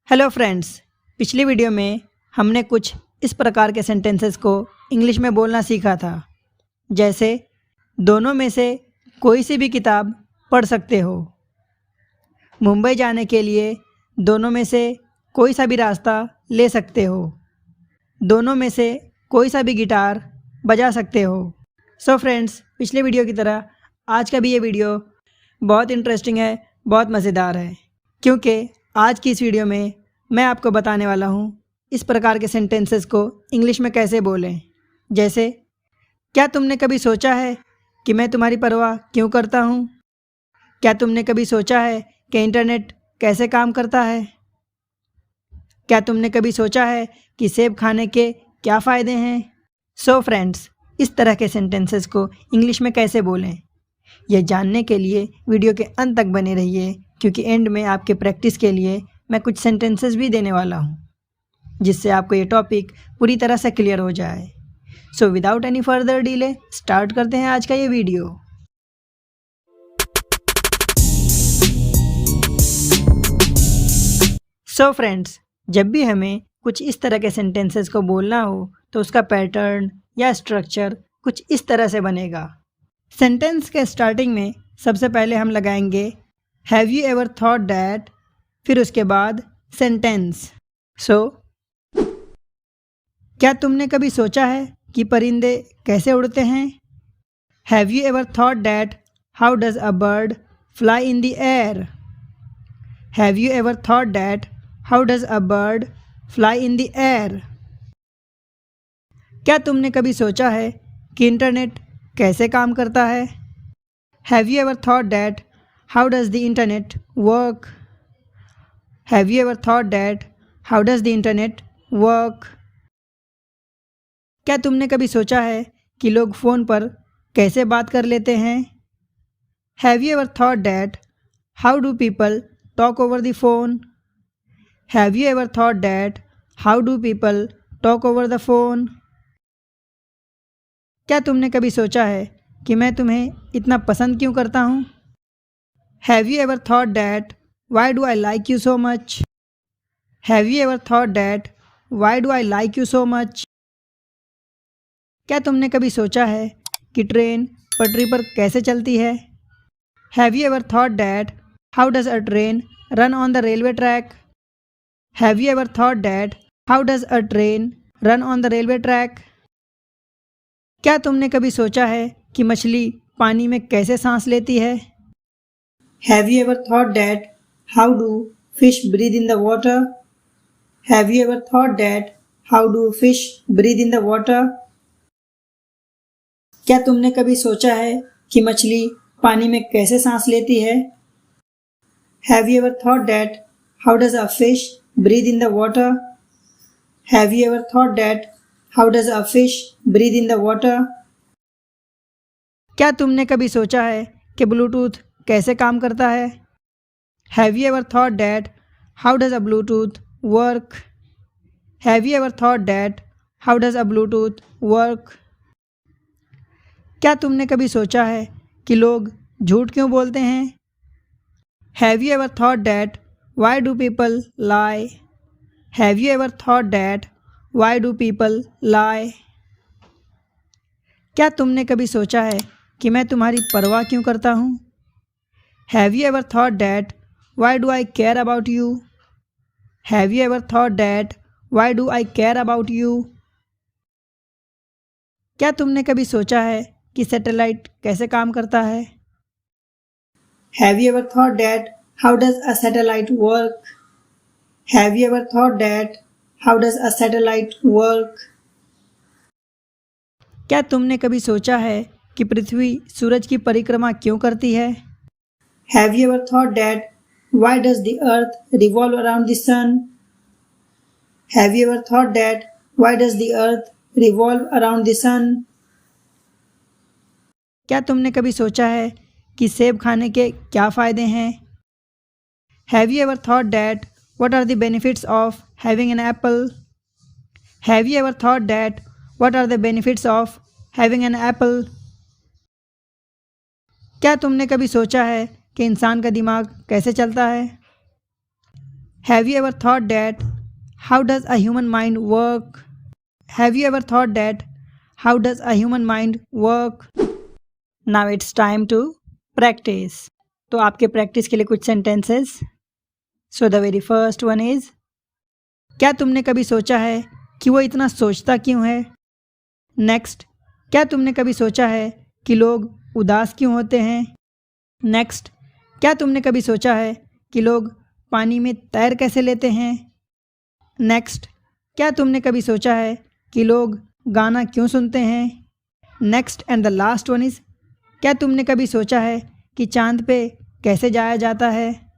Hello friends, पिछली video में हमने कुछ इस प्रकार के सेंटेंसेस को इंग्लिश में बोलना सीखा था। जैसे दोनों में से कोई सी भी किताब पढ़ सकते हो, मुंबई जाने के लिए दोनों में से कोई सा भी रास्ता ले सकते हो, दोनों में से कोई सा भी गिटार बजा सकते हो। सो फ्रेंड्स, पिछले वीडियो की तरह आज का भी ये वीडियो बहुत इंटरेस्टिंग है, बहुत मज़ेदार है, क्योंकि आज की इस वीडियो में मैं आपको बताने वाला हूँ इस प्रकार के सेंटेंसेस को इंग्लिश में कैसे बोलें। जैसे, क्या तुमने कभी सोचा है कि मैं तुम्हारी परवाह क्यों करता हूँ? क्या तुमने कभी सोचा है कि इंटरनेट कैसे काम करता है? क्या तुमने कभी सोचा है कि सेब खाने के क्या फ़ायदे हैं? सो फ्रेंड्स, इस तरह के सेंटेंसेस को इंग्लिश में कैसे बोलें, यह जानने के लिए वीडियो के अंत तक बने रहिए, क्योंकि एंड में आपके प्रैक्टिस के लिए मैं कुछ सेंटेंसेस भी देने वाला हूँ, जिससे आपको ये टॉपिक पूरी तरह से क्लियर हो जाए। So without any further delay start करते हैं आज का ये वीडियो। सो फ्रेंड्स, जब भी हमें कुछ इस तरह के सेंटेंसेस को बोलना हो तो उसका पैटर्न या स्ट्रक्चर कुछ इस तरह से बनेगा। सेंटेंस के स्टार्टिंग में सबसे पहले हम लगाएंगे have you ever thought that, फिर उसके बाद सेंटेंस। सो क्या तुमने कभी सोचा है कि परिंदे कैसे उड़ते हैं? Have you ever thought that how does a bird fly in the air? Have you ever thought that how does a bird fly in the air? क्या तुमने कभी सोचा है कि इंटरनेट कैसे काम करता है? Have you ever thought that how does the internet work? Have you ever thought that how does the internet work? क्या तुमने कभी सोचा है कि लोग फ़ोन पर कैसे बात कर लेते हैं? Have you ever thought that how do people talk over the phone? Have you ever thought that how do people talk over the phone? क्या तुमने कभी सोचा है कि मैं तुम्हें इतना पसंद क्यों करता हूँ? Have you ever thought that why do I like you so much? Have you ever thought that why do I like you so much? क्या तुमने कभी सोचा है कि ट्रेन पटरी पर कैसे चलती है? Have you ever thought that how does a train run on the railway track? Have you ever thought that how does a train run on the railway track? क्या तुमने कभी सोचा है कि मछली पानी में कैसे सांस लेती है? Have you ever thought that how do fish breathe in the water? Have you ever thought that how do fish breathe in the water? क्या तुमने कभी सोचा है कि मछली पानी में कैसे सांस लेती है? Have you ever thought that how does a fish breathe in the water? Have you ever thought that how does a fish breathe in the water? क्या तुमने कभी सोचा है कि ब्लूटूथ कैसे काम करता है? Have you ever thought that how does a Bluetooth work? Have you ever thought that how does a Bluetooth work? क्या तुमने कभी सोचा है कि लोग झूठ क्यों बोलते हैं? Have you ever thought that why do people lie? Have you ever thought that why do people lie? क्या तुमने कभी सोचा है कि मैं तुम्हारी परवाह क्यों करता हूँ? Have you ever thought that why do I care about you? Have you ever thought that why do I care about you? क्या तुमने कभी सोचा है कि सैटेलाइट कैसे काम करता है? Have you ever thought that how does a satellite work? Have you ever thought that how does a satellite work? क्या तुमने कभी सोचा है कि पृथ्वी सूरज की परिक्रमा क्यों करती है? Have you ever thought that why does the earth revolve around the sun? Have you ever thought that why does the earth revolve around the sun? क्या तुमने कभी सोचा है कि सेब खाने के क्या फ़ायदे हैं? Have you ever thought that what are the benefits of having an apple? Have you ever thought that what are the benefits of having an apple? क्या तुमने कभी सोचा है कि इंसान का दिमाग कैसे चलता है? Have you ever thought that how does a human mind work? Have you ever thought that how does a human mind work? Now it's time to practice. तो आपके प्रैक्टिस के लिए कुछ sentences. So the very first one is, क्या तुमने कभी सोचा है कि वो इतना सोचता क्यों है? नेक्स्ट, क्या तुमने कभी सोचा है कि लोग उदास क्यों होते हैं? नेक्स्ट, क्या तुमने कभी सोचा है कि लोग पानी में तैर कैसे लेते हैं? नेक्स्ट, क्या तुमने कभी सोचा है कि लोग गाना क्यों सुनते हैं? Next and the last one is, क्या तुमने कभी सोचा है कि चांद पे कैसे जाया जाता है?